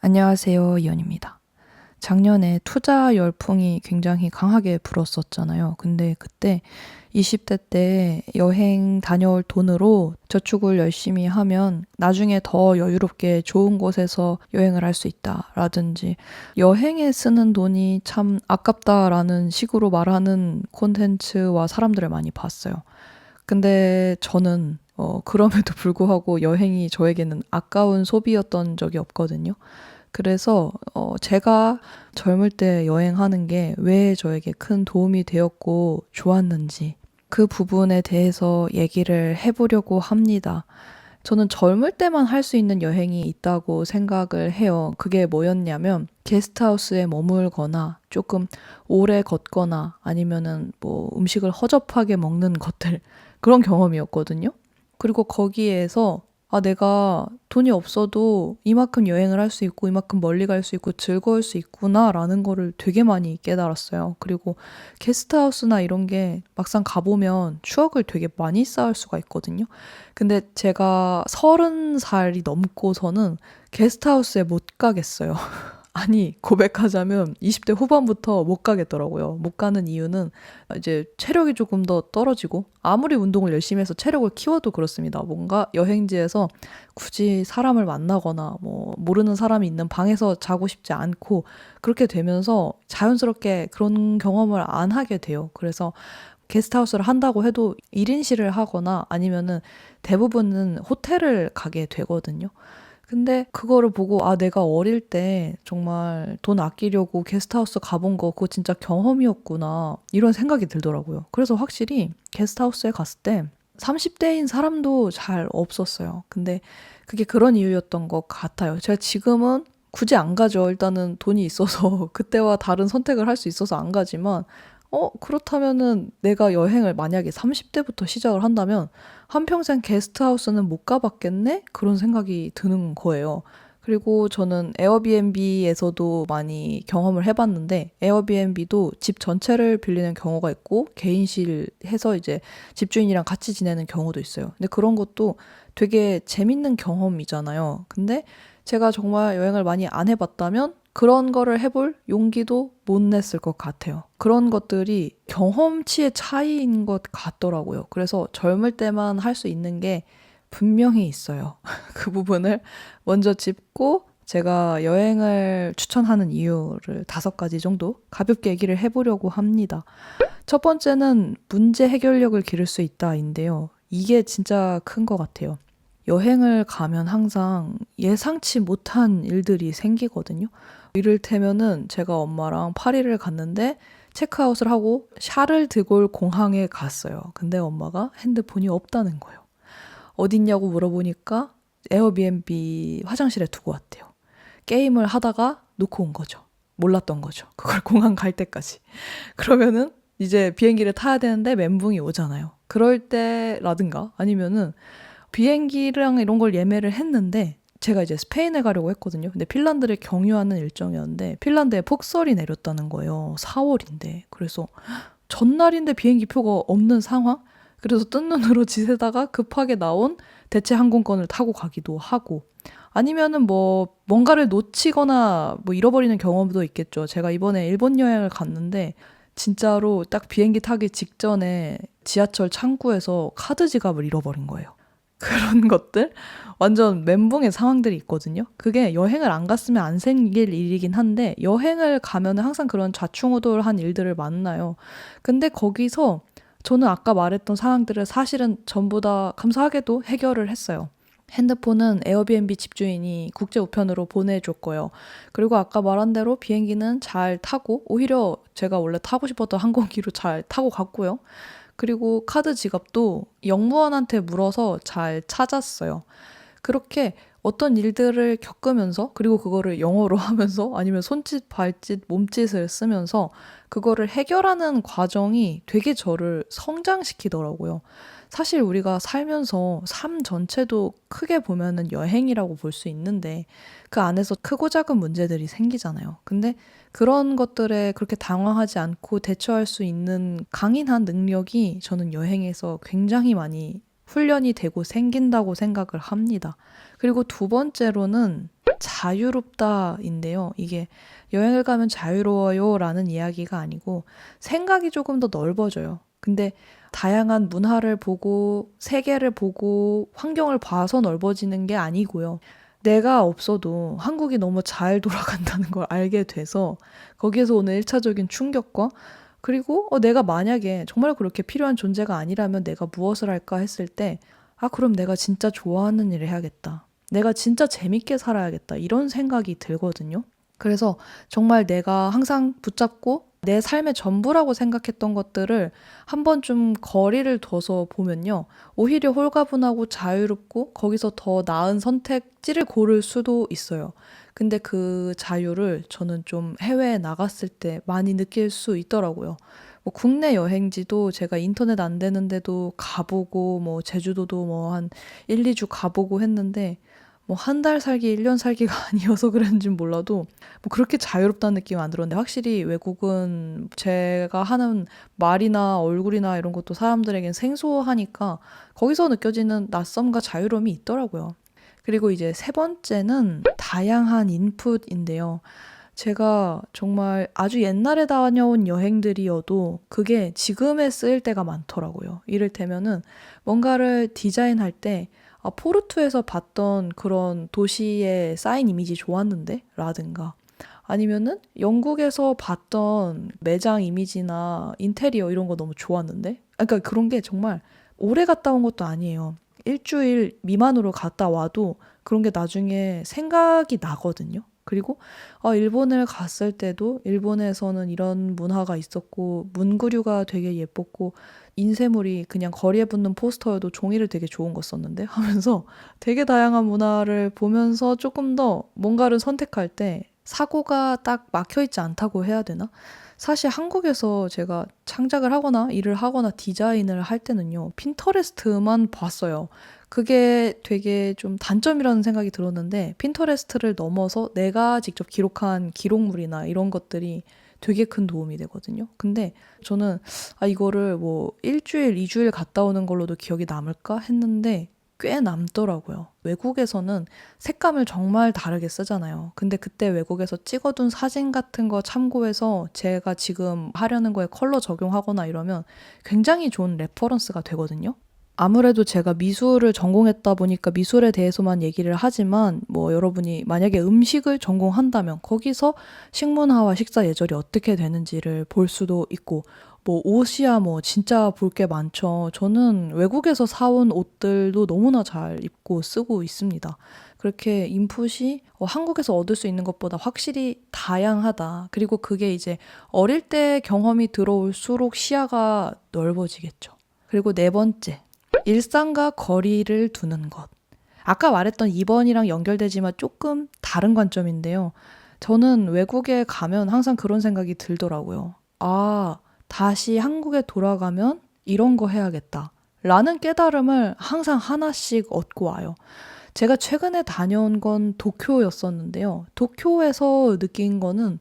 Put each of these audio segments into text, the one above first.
안녕하세요. 이연입니다. 작년에 투자 열풍이 굉장히 강하게 불었었잖아요. 근데 그때 20대 때 여행 다녀올 돈으로 저축을 열심히 하면 나중에 더 여유롭게 좋은 곳에서 여행을 할 수 있다라든지 여행에 쓰는 돈이 참 아깝다라는 식으로 말하는 콘텐츠와 사람들을 많이 봤어요. 근데 저는 그럼에도 불구하고 여행이 저에게는 아까운 소비였던 적이 없거든요. 그래서 제가 젊을 때 여행하는 게 왜 저에게 큰 도움이 되었고 좋았는지 그 부분에 대해서 얘기를 해보려고 합니다. 저는 젊을 때만 할 수 있는 여행이 있다고 생각을 해요. 그게 뭐였냐면 게스트하우스에 머물거나 조금 오래 걷거나 아니면은 뭐 음식을 허접하게 먹는 것들 그런 경험이었거든요. 그리고 거기에서 내가 돈이 없어도 이만큼 여행을 할 수 있고 이만큼 멀리 갈 수 있고 즐거울 수 있구나라는 거를 되게 많이 깨달았어요. 그리고 게스트하우스나 이런 게 막상 가보면 추억을 되게 많이 쌓을 수가 있거든요. 근데 제가 30살이 넘고서는 게스트하우스에 못 가겠어요. 아니, 고백하자면 20대 후반부터 못 가겠더라고요. 못 가는 이유는 이제 체력이 조금 더 떨어지고 아무리 운동을 열심히 해서 체력을 키워도 그렇습니다. 뭔가 여행지에서 굳이 사람을 만나거나 뭐 모르는 사람이 있는 방에서 자고 싶지 않고 그렇게 되면서 자연스럽게 그런 경험을 안 하게 돼요. 그래서 게스트하우스를 한다고 해도 1인실을 하거나 아니면은 대부분은 호텔을 가게 되거든요. 근데 그거를 보고 내가 어릴 때 정말 돈 아끼려고 게스트하우스 가본 거 그거 진짜 경험이었구나 이런 생각이 들더라고요. 그래서 확실히 게스트하우스에 갔을 때 30대인 사람도 잘 없었어요. 근데 그게 그런 이유였던 것 같아요. 제가 지금은 굳이 안 가죠. 일단은 돈이 있어서 그때와 다른 선택을 할 수 있어서 안 가지만 그렇다면은 내가 여행을 만약에 30대부터 시작을 한다면 한평생 게스트하우스는 못 가봤겠네? 그런 생각이 드는 거예요. 그리고 저는 에어비앤비에서도 많이 경험을 해봤는데 에어비앤비도 집 전체를 빌리는 경우가 있고 개인실 해서 이제 집주인이랑 같이 지내는 경우도 있어요. 근데 그런 것도 되게 재밌는 경험이잖아요. 근데 제가 정말 여행을 많이 안 해봤다면 그런 거를 해볼 용기도 못 냈을 것 같아요. 그런 것들이 경험치의 차이인 것 같더라고요. 그래서 젊을 때만 할 수 있는 게 분명히 있어요. 그 부분을 먼저 짚고 제가 여행을 추천하는 이유를 5가지 정도 가볍게 얘기를 해보려고 합니다. 첫 번째는 문제 해결력을 기를 수 있다인데요. 이게 진짜 큰 것 같아요. 여행을 가면 항상 예상치 못한 일들이 생기거든요. 이를테면은 제가 엄마랑 파리를 갔는데 체크아웃을 하고 샤를 드골 공항에 갔어요. 근데 엄마가 핸드폰이 없다는 거예요. 어딨냐고 물어보니까 에어비앤비 화장실에 두고 왔대요. 게임을 하다가 놓고 온 거죠. 몰랐던 거죠. 그걸 공항 갈 때까지. 그러면은 이제 비행기를 타야 되는데 멘붕이 오잖아요. 그럴 때라든가 아니면은 비행기랑 이런 걸 예매를 했는데 제가 이제 스페인에 가려고 했거든요. 근데 핀란드를 경유하는 일정이었는데 핀란드에 폭설이 내렸다는 거예요. 4월인데. 그래서 전날인데 비행기 표가 없는 상황? 그래서 뜬 눈으로 지새다가 급하게 나온 대체 항공권을 타고 가기도 하고 아니면은 뭐 뭔가를 놓치거나 뭐 잃어버리는 경험도 있겠죠. 제가 이번에 일본 여행을 갔는데 진짜로 딱 비행기 타기 직전에 지하철 창구에서 카드 지갑을 잃어버린 거예요. 그런 것들 완전 멘붕의 상황들이 있거든요. 그게 여행을 안 갔으면 안 생길 일이긴 한데 여행을 가면은 항상 그런 좌충우돌한 일들을 만나요. 근데 거기서 저는 아까 말했던 상황들을 사실은 전부 다 감사하게도 해결을 했어요. 핸드폰은 에어비앤비 집주인이 국제 우편으로 보내줬고요. 그리고 아까 말한 대로 비행기는 잘 타고 오히려 제가 원래 타고 싶었던 항공기로 잘 타고 갔고요. 그리고 카드 지갑도 영무원한테 물어서 잘 찾았어요. 그렇게 어떤 일들을 겪으면서 그리고 그거를 영어로 하면서 아니면 손짓, 발짓, 몸짓을 쓰면서 그거를 해결하는 과정이 되게 저를 성장시키더라고요. 사실 우리가 살면서 삶 전체도 크게 보면은 여행이라고 볼 수 있는데 그 안에서 크고 작은 문제들이 생기잖아요. 근데 그런 것들에 그렇게 당황하지 않고 대처할 수 있는 강인한 능력이 저는 여행에서 굉장히 많이 훈련이 되고 생긴다고 생각을 합니다. 그리고 두 번째로는 자유롭다인데요. 이게 여행을 가면 자유로워요 라는 이야기가 아니고 생각이 조금 더 넓어져요. 근데 다양한 문화를 보고 세계를 보고 환경을 봐서 넓어지는 게 아니고요. 내가 없어도 한국이 너무 잘 돌아간다는 걸 알게 돼서 거기에서 오는 1차적인 충격과 그리고 내가 만약에 정말 그렇게 필요한 존재가 아니라면 내가 무엇을 할까 했을 때 그럼 내가 진짜 좋아하는 일을 해야겠다. 내가 진짜 재밌게 살아야겠다. 이런 생각이 들거든요. 그래서 정말 내가 항상 붙잡고 내 삶의 전부라고 생각했던 것들을 한번 좀 거리를 둬서 보면요. 오히려 홀가분하고 자유롭고 거기서 더 나은 선택지를 고를 수도 있어요. 근데 그 자유를 저는 좀 해외에 나갔을 때 많이 느낄 수 있더라고요. 뭐 국내 여행지도 제가 인터넷 안 되는데도 가보고 뭐 제주도도 뭐 한 1, 2주 가보고 했는데 뭐 한 달 살기, 1년 살기가 아니어서 그랬는지 몰라도 뭐 그렇게 자유롭다는 느낌은 안 들었는데 확실히 외국은 제가 하는 말이나 얼굴이나 이런 것도 사람들에겐 생소하니까 거기서 느껴지는 낯섦과 자유로움이 있더라고요. 그리고 이제 세 번째는 다양한 인풋인데요. 제가 정말 아주 옛날에 다녀온 여행들이어도 그게 지금에 쓰일 때가 많더라고요. 이를테면은 뭔가를 디자인할 때 포르투에서 봤던 그런 도시의 사인 이미지 좋았는데? 라든가 아니면은 영국에서 봤던 매장 이미지나 인테리어 이런 거 너무 좋았는데? 그러니까 그런 게 정말 오래 갔다 온 것도 아니에요. 일주일 미만으로 갔다 와도 그런 게 나중에 생각이 나거든요. 그리고 일본을 갔을 때도 일본에서는 이런 문화가 있었고 문구류가 되게 예뻤고 인쇄물이 그냥 거리에 붙는 포스터여도 종이를 되게 좋은 거 썼는데 하면서 되게 다양한 문화를 보면서 조금 더 뭔가를 선택할 때 사고가 딱 막혀있지 않다고 해야 되나? 사실 한국에서 제가 창작을 하거나 일을 하거나 디자인을 할 때는요, 핀터레스트만 봤어요. 그게 되게 좀 단점이라는 생각이 들었는데, 핀터레스트를 넘어서 내가 직접 기록한 기록물이나 이런 것들이 되게 큰 도움이 되거든요. 근데 저는 이거를 뭐 일주일, 이주일 갔다 오는 걸로도 기억이 남을까 했는데 꽤 남더라고요. 외국에서는 색감을 정말 다르게 쓰잖아요. 근데 그때 외국에서 찍어둔 사진 같은 거 참고해서 제가 지금 하려는 거에 컬러 적용하거나 이러면 굉장히 좋은 레퍼런스가 되거든요. 아무래도 제가 미술을 전공했다 보니까 미술에 대해서만 얘기를 하지만 뭐 여러분이 만약에 음식을 전공한다면 거기서 식문화와 식사 예절이 어떻게 되는지를 볼 수도 있고 뭐 옷이야 뭐 진짜 볼 게 많죠. 저는 외국에서 사온 옷들도 너무나 잘 입고 쓰고 있습니다. 그렇게 인풋이 한국에서 얻을 수 있는 것보다 확실히 다양하다. 그리고 그게 이제 어릴 때 경험이 들어올수록 시야가 넓어지겠죠. 그리고 네 번째. 일상과 거리를 두는 것. 아까 말했던 2번이랑 연결되지만 조금 다른 관점인데요. 저는 외국에 가면 항상 그런 생각이 들더라고요. 다시 한국에 돌아가면 이런 거 해야겠다. 라는 깨달음을 항상 하나씩 얻고 와요. 제가 최근에 다녀온 건 도쿄였었는데요. 도쿄에서 느낀 거는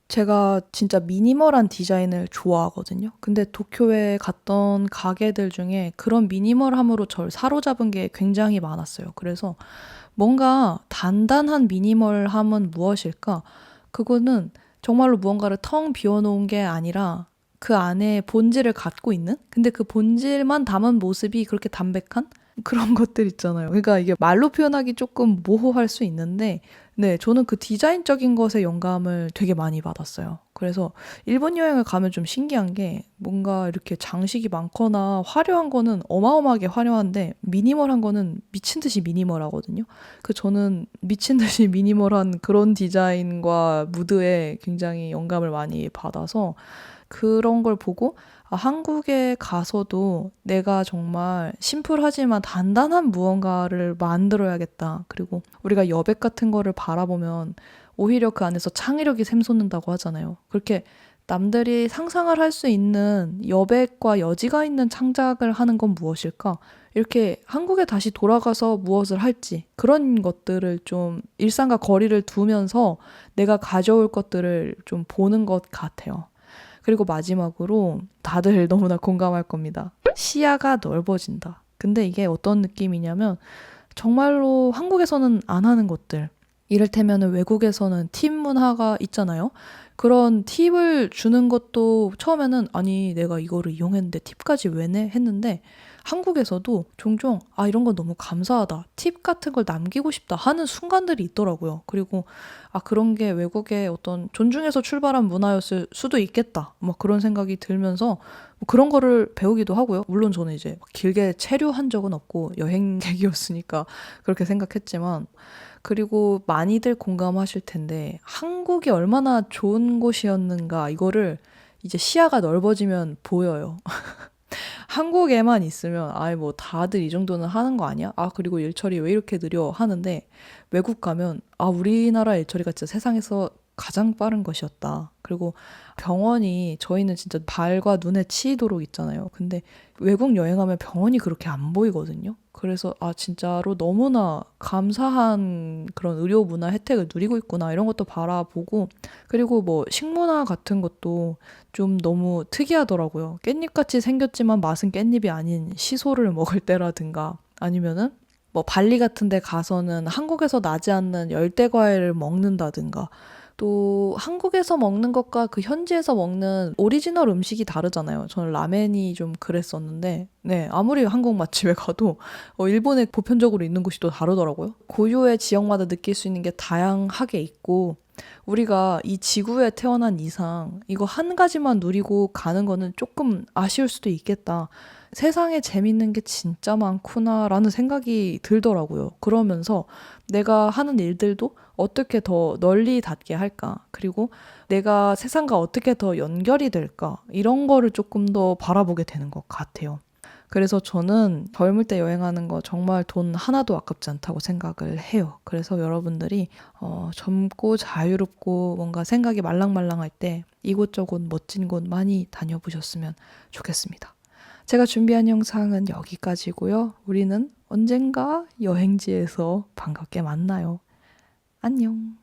제가 진짜 미니멀한 디자인을 좋아하거든요. 근데 도쿄에 갔던 가게들 중에 그런 미니멀함으로 저를 사로잡은 게 굉장히 많았어요. 그래서 뭔가 단단한 미니멀함은 무엇일까? 그거는 정말로 무언가를 텅 비워놓은 게 아니라 그 안에 본질을 갖고 있는? 근데 그 본질만 담은 모습이 그렇게 담백한? 그런 것들 있잖아요. 그러니까 이게 말로 표현하기 조금 모호할 수 있는데 네, 저는 그 디자인적인 것에 영감을 되게 많이 받았어요. 그래서 일본 여행을 가면 좀 신기한 게 뭔가 이렇게 장식이 많거나 화려한 거는 어마어마하게 화려한데 미니멀한 거는 미친 듯이 미니멀하거든요. 저는 미친 듯이 미니멀한 그런 디자인과 무드에 굉장히 영감을 많이 받아서 그런 걸 보고 한국에 가서도 내가 정말 심플하지만 단단한 무언가를 만들어야겠다. 그리고 우리가 여백 같은 거를 바라보면 오히려 그 안에서 창의력이 샘솟는다고 하잖아요. 그렇게 남들이 상상을 할 수 있는 여백과 여지가 있는 창작을 하는 건 무엇일까? 이렇게 한국에 다시 돌아가서 무엇을 할지 그런 것들을 좀 일상과 거리를 두면서 내가 가져올 것들을 좀 보는 것 같아요. 그리고 마지막으로 다들 너무나 공감할 겁니다. 시야가 넓어진다. 근데 이게 어떤 느낌이냐면 정말로 한국에서는 안 하는 것들. 이를테면 외국에서는 팁 문화가 있잖아요. 그런 팁을 주는 것도 처음에는 아니 내가 이거를 이용했는데 팁까지 왜 내? 했는데 한국에서도 종종 아 이런 거 너무 감사하다. 팁 같은 걸 남기고 싶다 하는 순간들이 있더라고요. 그리고 아 그런 게 외국의 어떤 존중에서 출발한 문화였을 수도 있겠다. 막 그런 생각이 들면서 뭐 그런 거를 배우기도 하고요. 물론 저는 이제 막 길게 체류한 적은 없고 여행객이었으니까 그렇게 생각했지만 그리고 많이들 공감하실 텐데 한국이 얼마나 좋은 곳이었는가 이거를 이제 시야가 넓어지면 보여요. 한국에만 있으면 아이 뭐 다들 이 정도는 하는 거 아니야? 아 그리고 일처리 왜 이렇게 느려 하는데 외국 가면 아 우리나라 일처리가 진짜 세상에서 가장 빠른 것이었다. 그리고 병원이 저희는 진짜 발과 눈에 치이도록 있잖아요. 근데 외국 여행하면 병원이 그렇게 안 보이거든요. 그래서 아 진짜로 너무나 감사한 그런 의료 문화 혜택을 누리고 있구나 이런 것도 바라보고 그리고 뭐 식문화 같은 것도 좀 너무 특이하더라고요. 깻잎같이 생겼지만 맛은 깻잎이 아닌 시소를 먹을 때라든가 아니면은 뭐 발리 같은 데 가서는 한국에서 나지 않는 열대 과일을 먹는다든가 또 한국에서 먹는 것과 그 현지에서 먹는 오리지널 음식이 다르잖아요. 저는 라멘이 좀 그랬었는데 네 아무리 한국 맛집에 가도 일본에 보편적으로 있는 곳이 또 다르더라고요. 고유의 지역마다 느낄 수 있는 게 다양하게 있고 우리가 이 지구에 태어난 이상 이거 한 가지만 누리고 가는 거는 조금 아쉬울 수도 있겠다. 세상에 재밌는 게 진짜 많구나라는 생각이 들더라고요. 그러면서 내가 하는 일들도 어떻게 더 널리 닿게 할까? 그리고 내가 세상과 어떻게 더 연결이 될까? 이런 거를 조금 더 바라보게 되는 것 같아요. 그래서 저는 젊을 때 여행하는 거 정말 돈 하나도 아깝지 않다고 생각을 해요. 그래서 여러분들이 젊고 자유롭고 뭔가 생각이 말랑말랑할 때 이곳저곳 멋진 곳 많이 다녀보셨으면 좋겠습니다. 제가 준비한 영상은 여기까지고요. 우리는 언젠가 여행지에서 반갑게 만나요. 안녕.